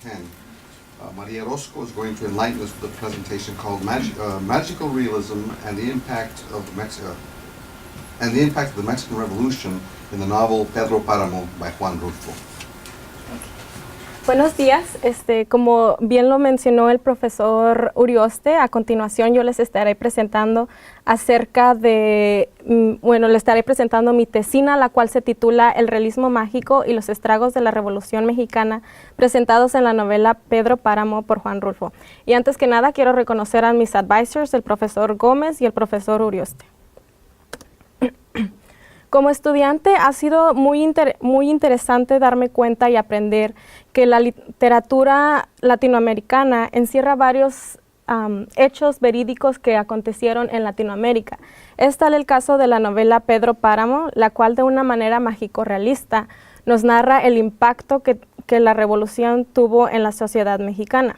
10. Maria Roscoe is going to enlighten us with a presentation called Magical Realism and the Impact of the Mexican Revolution in the novel Pedro Páramo by Juan Rulfo. Buenos días, como bien lo mencionó el profesor Urioste, a continuación yo les estaré presentando acerca de, les estaré presentando mi tesina, la cual se titula El realismo mágico y los estragos de la Revolución Mexicana, presentados en la novela Pedro Páramo por Juan Rulfo. Y antes que nada quiero reconocer a mis advisors, el profesor Gómez y el profesor Urioste. Como estudiante ha sido muy interesante darme cuenta y aprender que la literatura latinoamericana encierra varios hechos verídicos que acontecieron en Latinoamérica. Es tal el caso de la novela Pedro Páramo, la cual de una manera mágico-realista nos narra el impacto que la revolución tuvo en la sociedad mexicana.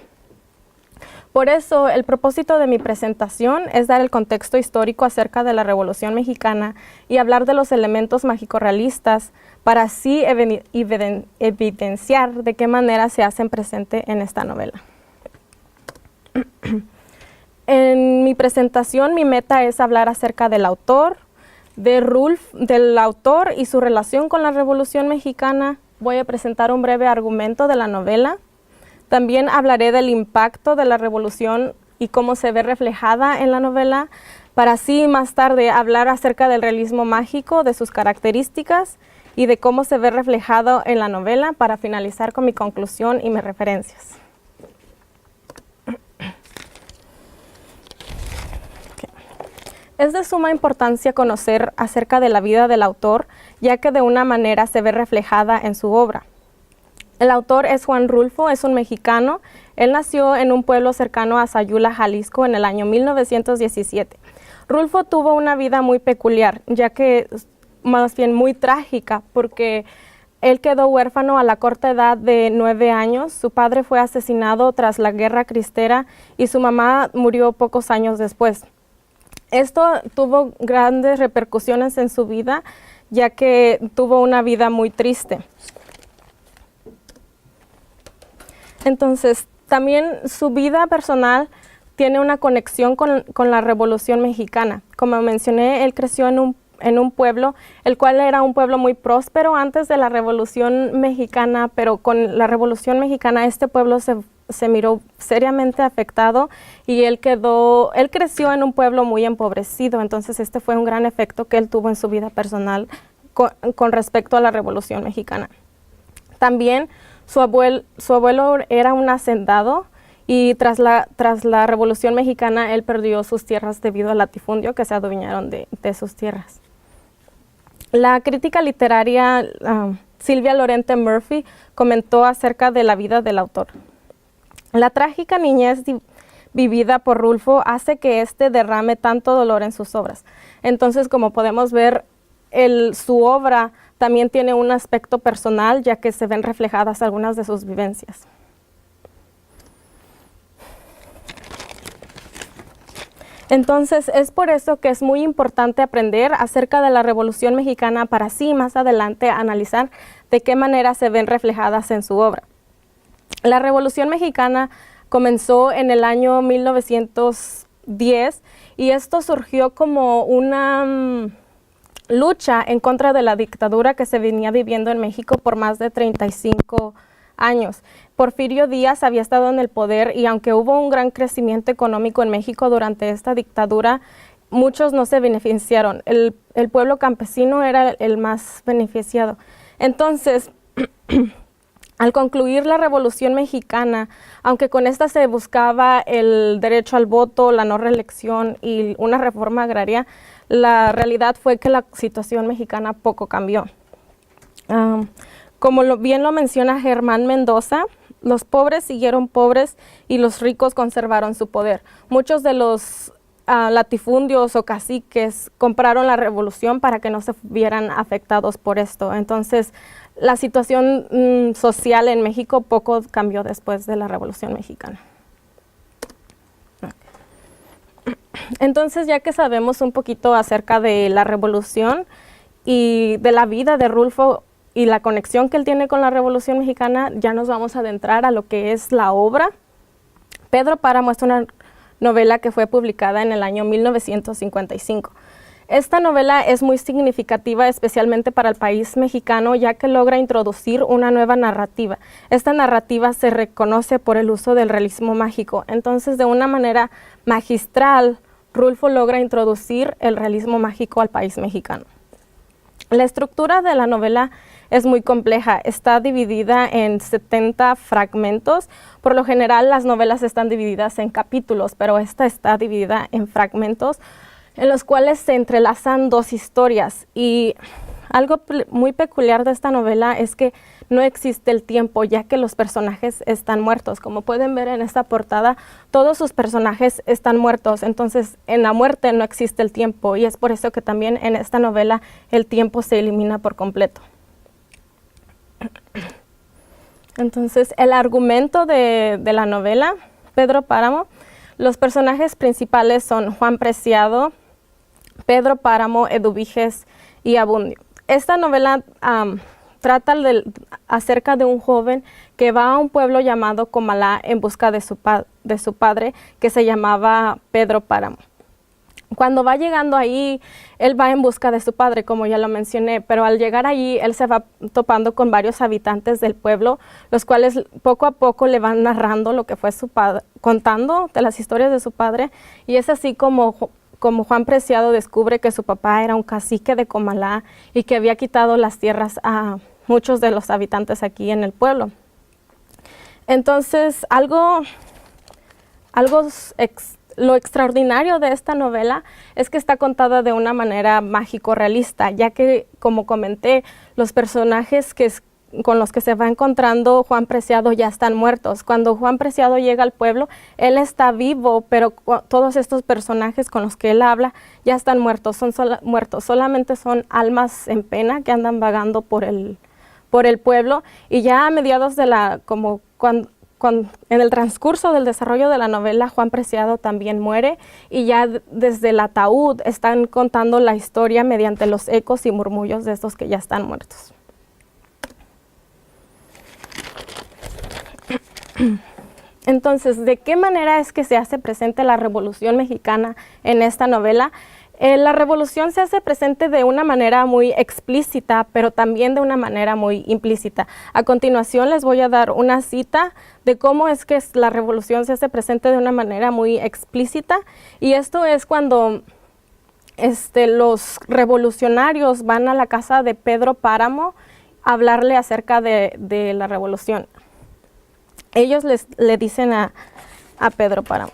Por eso, el propósito de mi presentación es dar el contexto histórico acerca de la Revolución Mexicana y hablar de los elementos mágico-realistas para así evidenciar de qué manera se hacen presente en esta novela. En mi presentación, mi meta es hablar acerca del autor, del autor y su relación con la Revolución Mexicana. Voy a presentar un breve argumento de la novela. También hablaré del impacto de la revolución y cómo se ve reflejada en la novela, para así más tarde hablar acerca del realismo mágico, de sus características y de cómo se ve reflejado en la novela, para finalizar con mi conclusión y mis referencias. Es de suma importancia conocer acerca de la vida del autor, ya que de una manera se ve reflejada en su obra. El autor es Juan Rulfo, es un mexicano. Él nació en un pueblo cercano a Sayula, Jalisco, en el año 1917. Rulfo tuvo una vida muy peculiar, ya que más bien muy trágica, porque él quedó huérfano a la corta edad de 9 años. Su padre fue asesinado tras la Guerra Cristera y su mamá murió pocos años después. Esto tuvo grandes repercusiones en su vida, ya que tuvo una vida muy triste. Entonces, también su vida personal tiene una conexión con la Revolución Mexicana. Como mencioné, él creció en un pueblo, el cual era un pueblo muy próspero antes de la Revolución Mexicana, pero con la Revolución Mexicana este pueblo se miró seriamente afectado y él creció en un pueblo muy empobrecido. Entonces, este fue un gran efecto que él tuvo en su vida personal con respecto a la Revolución Mexicana. También su abuelo era un hacendado y tras la Revolución Mexicana él perdió sus tierras debido al latifundio que se adueñaron de sus tierras. La crítica literaria Silvia Lorente Murphy comentó acerca de la vida del autor. La trágica niñez vivida por Rulfo hace que éste derrame tanto dolor en sus obras. Entonces, como podemos ver, su obra también tiene un aspecto personal, ya que se ven reflejadas algunas de sus vivencias. Entonces, es por eso que es muy importante aprender acerca de la Revolución Mexicana para así más adelante analizar de qué manera se ven reflejadas en su obra. La Revolución Mexicana comenzó en el año 1910 y esto surgió como una lucha en contra de la dictadura que se venía viviendo en México por más de 35 años. Porfirio Díaz había estado en el poder y aunque hubo un gran crecimiento económico en México durante esta dictadura, muchos no se beneficiaron. El pueblo campesino era el más beneficiado. Entonces, al concluir la Revolución Mexicana, aunque con esta se buscaba el derecho al voto, la no reelección y una reforma agraria, la realidad fue que la situación mexicana poco cambió. Como bien lo menciona Germán Mendoza, los pobres siguieron pobres y los ricos conservaron su poder. Muchos de los latifundios o caciques compraron la revolución para que no se vieran afectados por esto. Entonces, la situación social en México poco cambió después de la Revolución Mexicana. Entonces, ya que sabemos un poquito acerca de la revolución y de la vida de Rulfo y la conexión que él tiene con la Revolución Mexicana, ya nos vamos a adentrar a lo que es la obra. Pedro Páramo es una novela que fue publicada en el año 1955. Esta novela es muy significativa, especialmente para el país mexicano, ya que logra introducir una nueva narrativa. Esta narrativa se reconoce por el uso del realismo mágico. Entonces, de una manera magistral, Rulfo logra introducir el realismo mágico al país mexicano. La estructura de la novela es muy compleja, está dividida en 70 fragmentos. Por lo general las novelas están divididas en capítulos, pero esta está dividida en fragmentos en los cuales se entrelazan dos historias. Y algo muy peculiar de esta novela es que no existe el tiempo, ya que los personajes están muertos. Como pueden ver en esta portada, todos sus personajes están muertos, entonces en la muerte no existe el tiempo, y es por eso que también en esta novela el tiempo se elimina por completo. Entonces, el argumento de la novela, Pedro Páramo, los personajes principales son Juan Preciado, Pedro Páramo, Eduviges y Abundio. Esta novela trata acerca de un joven que va a un pueblo llamado Comalá en busca de su padre, que se llamaba Pedro Páramo. Cuando va llegando ahí, él va en busca de su padre, como ya lo mencioné, pero al llegar allí, él se va topando con varios habitantes del pueblo, los cuales poco a poco le van narrando lo que fue su padre, contando de las historias de su padre, y es así como Juan Preciado descubre que su papá era un cacique de Comalá y que había quitado las tierras a muchos de los habitantes aquí en el pueblo. Entonces, lo extraordinario de esta novela es que está contada de una manera mágico-realista, ya que, como comenté, los personajes con los que se va encontrando Juan Preciado ya están muertos. Cuando Juan Preciado llega al pueblo, él está vivo, pero todos estos personajes con los que él habla ya están muertos, solamente son almas en pena que andan vagando por el pueblo. Y ya a mediados de en el transcurso del desarrollo de la novela, Juan Preciado también muere, y ya desde el ataúd están contando la historia mediante los ecos y murmullos de estos que ya están muertos. Entonces, ¿de qué manera es que se hace presente la Revolución Mexicana en esta novela? La revolución se hace presente de una manera muy explícita, pero también de una manera muy implícita. A continuación les voy a dar una cita de cómo es que la revolución se hace presente de una manera muy explícita, y esto es cuando los revolucionarios van a la casa de Pedro Páramo a hablarle acerca de la revolución. Ellos le dicen a Pedro Páramo: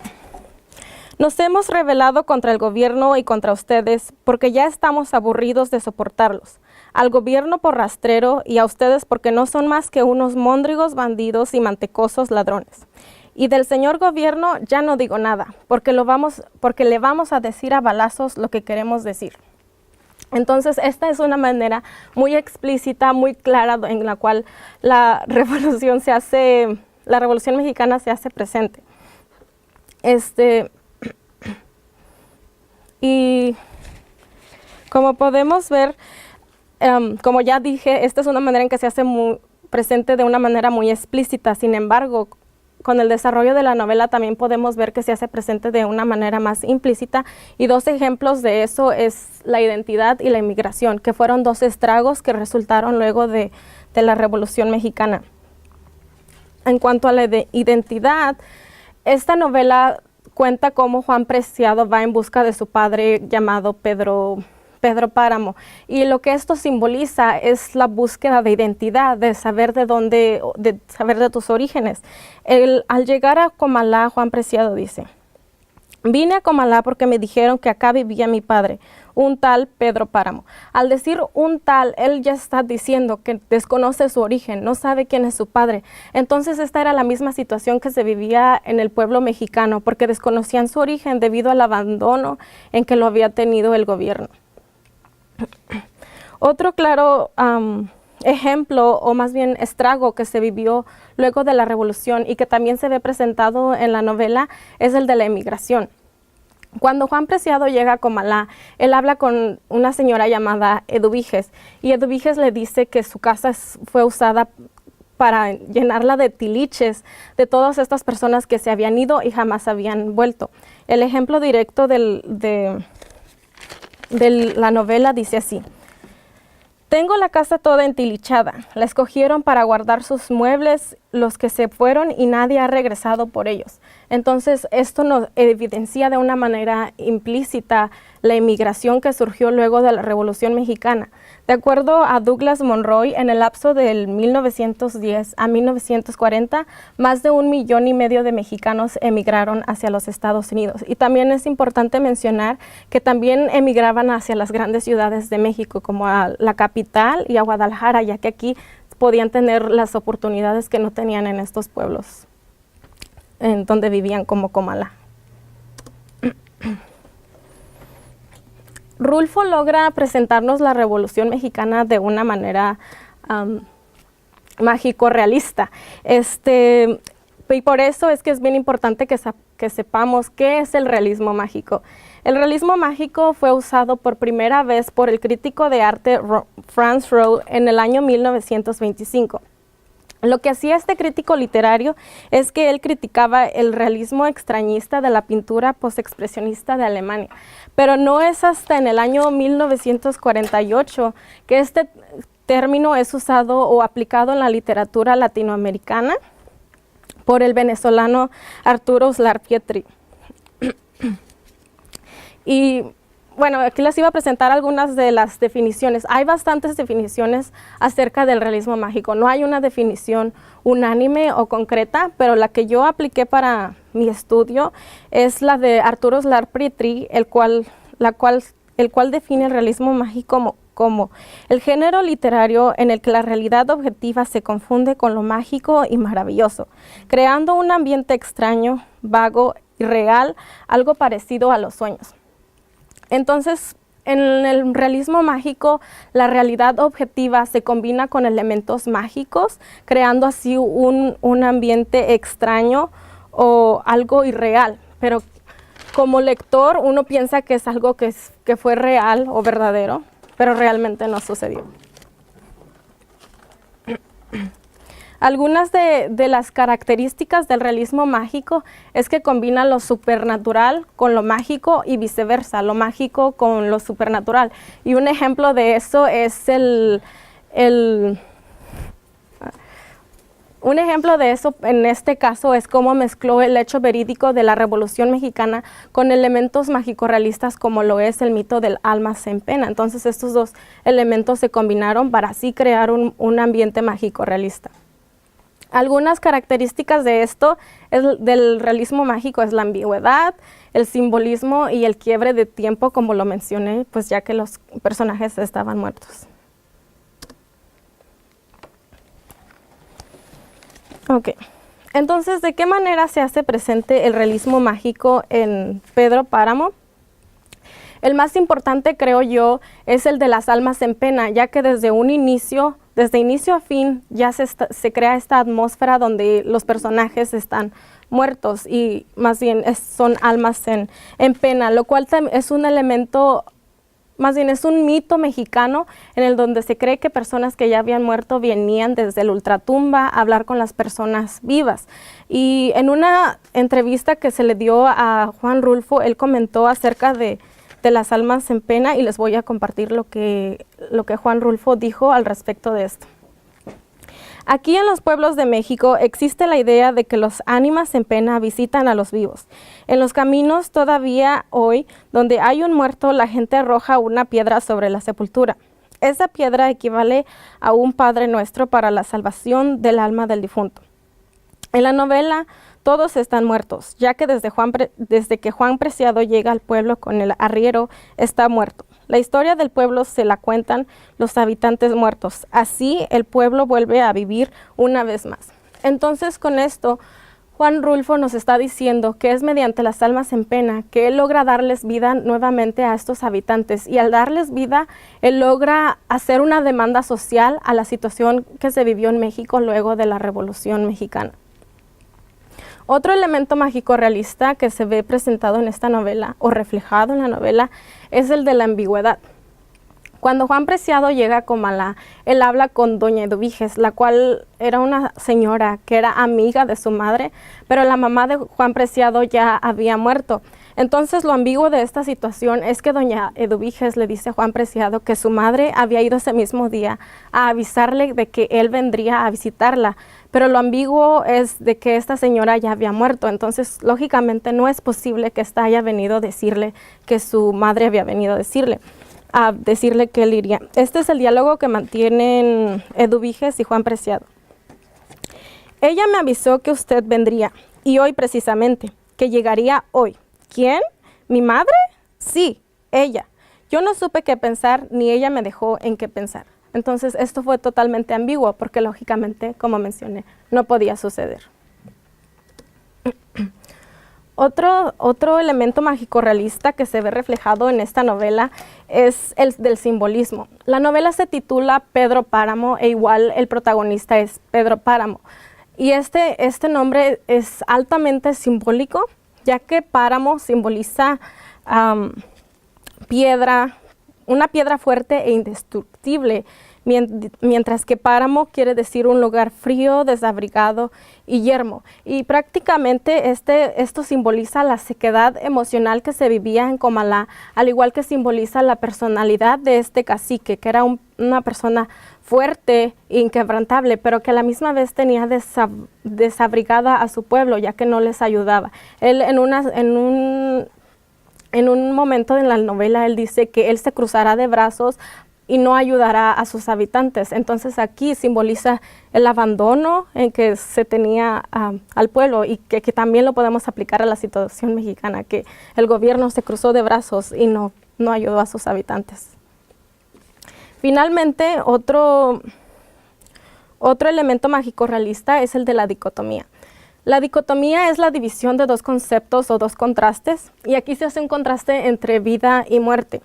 nos hemos rebelado contra el gobierno y contra ustedes porque ya estamos aburridos de soportarlos. Al gobierno por rastrero y a ustedes porque no son más que unos móndrigos bandidos y mantecosos ladrones. Y del señor gobierno ya no digo nada, porque le vamos a decir a balazos lo que queremos decir. Entonces, esta es una manera muy explícita, muy clara, en la cual la Revolución Mexicana se hace presente. Y como podemos ver, como ya dije, esta es una manera en que se hace presente de una manera muy explícita. Sin embargo, con el desarrollo de la novela también podemos ver que se hace presente de una manera más implícita, y dos ejemplos de eso es la identidad y la inmigración, que fueron dos estragos que resultaron luego de la Revolución Mexicana. En cuanto a la identidad, esta novela cuenta cómo Juan Preciado va en busca de su padre llamado Pedro Páramo, y lo que esto simboliza es la búsqueda de identidad, de saber de saber de tus orígenes. Al llegar a Comalá, Juan Preciado dice: vine a Comalá porque me dijeron que acá vivía mi padre, un tal Pedro Páramo. Al decir un tal, él ya está diciendo que desconoce su origen, no sabe quién es su padre. Entonces esta era la misma situación que se vivía en el pueblo mexicano, porque desconocían su origen debido al abandono en que lo había tenido el gobierno. Otro claro ejemplo, o más bien estrago, que se vivió luego de la revolución y que también se ve presentado en la novela es el de la emigración. Cuando Juan Preciado llega a Comalá, él habla con una señora llamada Eduviges, y Eduviges le dice que su casa fue usada para llenarla de tiliches de todas estas personas que se habían ido y jamás habían vuelto. El ejemplo directo de la novela dice así: tengo la casa toda entilichada, la escogieron para guardar sus muebles los que se fueron y nadie ha regresado por ellos. Entonces esto nos evidencia de una manera implícita la inmigración que surgió luego de la Revolución Mexicana. De acuerdo a Douglas Monroy, en el lapso del 1910 a 1940, más de 1,5 millones de mexicanos emigraron hacia los Estados Unidos. Y también es importante mencionar que también emigraban hacia las grandes ciudades de México, como a la capital y a Guadalajara, ya que aquí podían tener las oportunidades que no tenían en estos pueblos en donde vivían, como Comalá. Rulfo logra presentarnos la Revolución Mexicana de una manera mágico-realista. Y por eso es que es bien importante que sepamos qué es el realismo mágico. El realismo mágico fue usado por primera vez por el crítico de arte Franz Rohe en el año 1925. Lo que hacía este crítico literario es que él criticaba el realismo extrañista de la pintura postexpresionista de Alemania. Pero no es hasta en el año 1948 que este término es usado o aplicado en la literatura latinoamericana por el venezolano Arturo Uslar Pietri. Y bueno, aquí les iba a presentar algunas de las definiciones. Hay bastantes definiciones acerca del realismo mágico. No hay una definición unánime o concreta, pero la que yo apliqué para mi estudio es la de Arturo Uslar Pietri, el cual define el realismo mágico como el género literario en el que la realidad objetiva se confunde con lo mágico y maravilloso, creando un ambiente extraño, vago, irreal, algo parecido a los sueños. Entonces, en el realismo mágico, la realidad objetiva se combina con elementos mágicos, creando así un ambiente extraño o algo irreal. Pero como lector, uno piensa que es algo que fue real o verdadero, pero realmente no sucedió. Algunas de las características del realismo mágico es que combina lo supernatural con lo mágico y viceversa, lo mágico con lo supernatural. Y un ejemplo de eso es un ejemplo de eso en este caso es cómo mezcló el hecho verídico de la Revolución Mexicana con elementos mágico-realistas como lo es el mito del almas en pena. Entonces estos dos elementos se combinaron para así crear un ambiente mágico-realista. Algunas características de esto del realismo mágico es la ambigüedad, el simbolismo y el quiebre de tiempo, como lo mencioné, pues ya que los personajes estaban muertos. Ok, entonces, ¿de qué manera se hace presente el realismo mágico en Pedro Páramo? El más importante, creo yo, es el de las almas en pena, ya que desde inicio a fin ya se crea esta atmósfera donde los personajes están muertos y más bien son almas en pena, lo cual es un elemento, más bien es un mito mexicano en el donde se cree que personas que ya habían muerto venían desde la ultratumba a hablar con las personas vivas. Y en una entrevista que se le dio a Juan Rulfo, él comentó acerca de las almas en pena y les voy a compartir lo que Juan Rulfo dijo al respecto de esto. Aquí en los pueblos de México existe la idea de que los ánimas en pena visitan a los vivos. En los caminos todavía hoy, donde hay un muerto, la gente arroja una piedra sobre la sepultura. Esa piedra equivale a un Padre Nuestro para la salvación del alma del difunto. En la novela todos están muertos, ya que desde que Juan Preciado llega al pueblo con el arriero, está muerto. La historia del pueblo se la cuentan los habitantes muertos. Así el pueblo vuelve a vivir una vez más. Entonces, con esto, Juan Rulfo nos está diciendo que es mediante las almas en pena que él logra darles vida nuevamente a estos habitantes. Y al darles vida, él logra hacer una demanda social a la situación que se vivió en México luego de la Revolución Mexicana. Otro elemento mágico realista que se ve presentado en esta novela o reflejado en la novela es el de la ambigüedad. Cuando Juan Preciado llega a Comala, él habla con doña Eduviges, la cual era una señora que era amiga de su madre, pero la mamá de Juan Preciado ya había muerto. Entonces lo ambiguo de esta situación es que doña Eduviges le dice a Juan Preciado que su madre había ido ese mismo día a avisarle de que él vendría a visitarla, pero lo ambiguo es de que esta señora ya había muerto. Entonces lógicamente no es posible que ésta haya venido a decirle que su madre había venido a decirle que él iría. Este es el diálogo que mantienen Eduviges y Juan Preciado. Ella me avisó que usted vendría, y hoy precisamente, que llegaría hoy. ¿Quién? ¿Mi madre? Sí, ella. Yo no supe qué pensar, ni ella me dejó en qué pensar. Entonces esto fue totalmente ambiguo, porque lógicamente, como mencioné, no podía suceder. Otro elemento mágico realista que se ve reflejado en esta novela es el del simbolismo. La novela se titula Pedro Páramo e igual el protagonista es Pedro Páramo. Y este nombre es altamente simbólico, ya que páramo simboliza una piedra fuerte e indestructible, mientras que páramo quiere decir un lugar frío, desabrigado y yermo. Y prácticamente esto simboliza la sequedad emocional que se vivía en Comala, al igual que simboliza la personalidad de este cacique, que era una persona fuerte e inquebrantable, pero que a la misma vez tenía desabrigada a su pueblo, ya que no les ayudaba. Él en un momento en la novela, él dice que él se cruzará de brazos y no ayudará a sus habitantes. Entonces aquí simboliza el abandono en que se tenía al pueblo, y que también lo podemos aplicar a la situación mexicana, que el gobierno se cruzó de brazos y no ayudó a sus habitantes. Finalmente, otro elemento mágico realista es el de la dicotomía. La dicotomía es la división de dos conceptos o dos contrastes, y aquí se hace un contraste entre vida y muerte.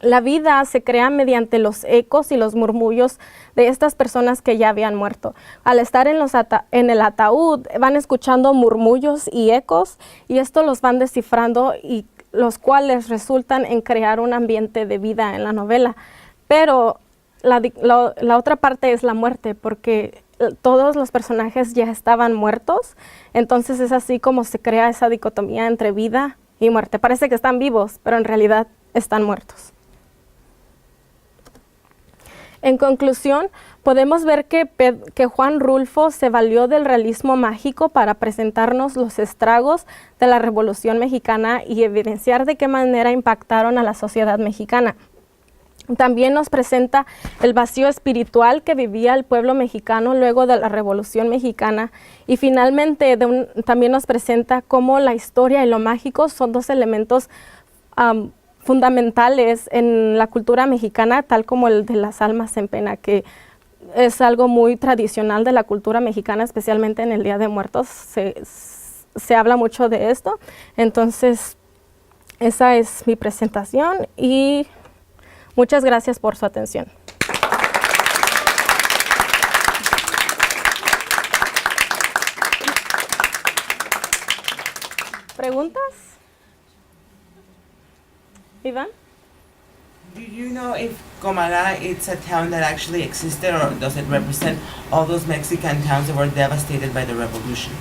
La vida se crea mediante los ecos y los murmullos de estas personas que ya habían muerto. Al estar en el ataúd van escuchando murmullos y ecos, y esto los van descifrando, y los cuales resultan en crear un ambiente de vida en la novela. Pero la otra parte es la muerte, porque todos los personajes ya estaban muertos. Entonces es así como se crea esa dicotomía entre vida y muerte. Parece que están vivos, pero en realidad están muertos. En conclusión, podemos ver que Juan Rulfo se valió del realismo mágico para presentarnos los estragos de la Revolución Mexicana y evidenciar de qué manera impactaron a la sociedad mexicana. También nos presenta el vacío espiritual que vivía el pueblo mexicano luego de la Revolución Mexicana, y finalmente también nos presenta cómo la historia y lo mágico son dos elementos fundamentales en la cultura mexicana, tal como el de las almas en pena, que es algo muy tradicional de la cultura mexicana, especialmente en el Día de Muertos. Se habla mucho de esto. Entonces, esa es mi presentación y muchas gracias por su atención. ¿Preguntas? Iván? Do you know if Comala it's a town that actually existed, or does it represent all those Mexican towns that were devastated by the revolution?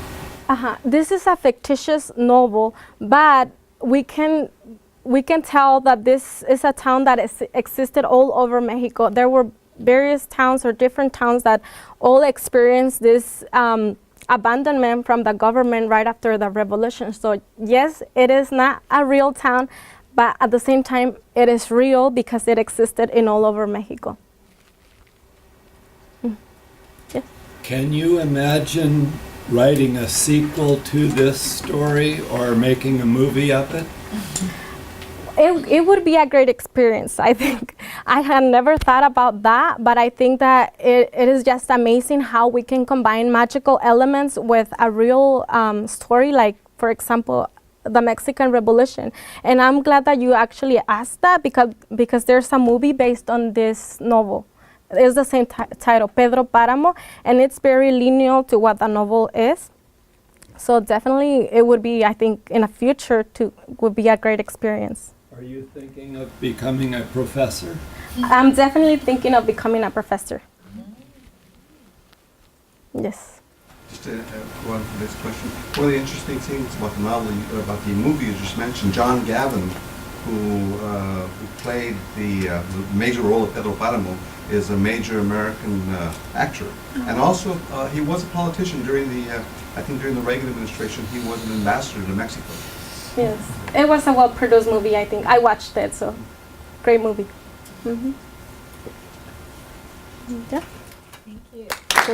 This is a fictitious novel, but we can tell that this is a town that existed all over Mexico. There were various towns or different towns that all experienced this abandonment from the government right after the revolution. So yes, it is not a real town, but at the same time, it is real because it existed in all over Mexico. Yes. Can you imagine writing a sequel to this story or making a movie of it? It would be a great experience, I think. I had never thought about that, but I think that it is just amazing how we can combine magical elements with a real story, like, for example, the Mexican Revolution. And I'm glad that you actually asked that, because there's a movie based on this novel. It's the same title, Pedro Páramo, and it's very lineal to what the novel is. So definitely it would be, I think, in the future would be a great experience. Are you thinking of becoming a professor? I'm definitely thinking of becoming a professor. Yes. Just to go on for this question, one of the interesting things about the novel, about the movie you just mentioned, John Gavin, who played the major role of Pedro Paramo, is a major American actor, and also he was a politician during the, I think during the Reagan administration. He was an ambassador to Mexico. Yes. It was a well-produced movie, I think. I watched it, so great movie. Mm-hmm. Yeah. Thank you. So,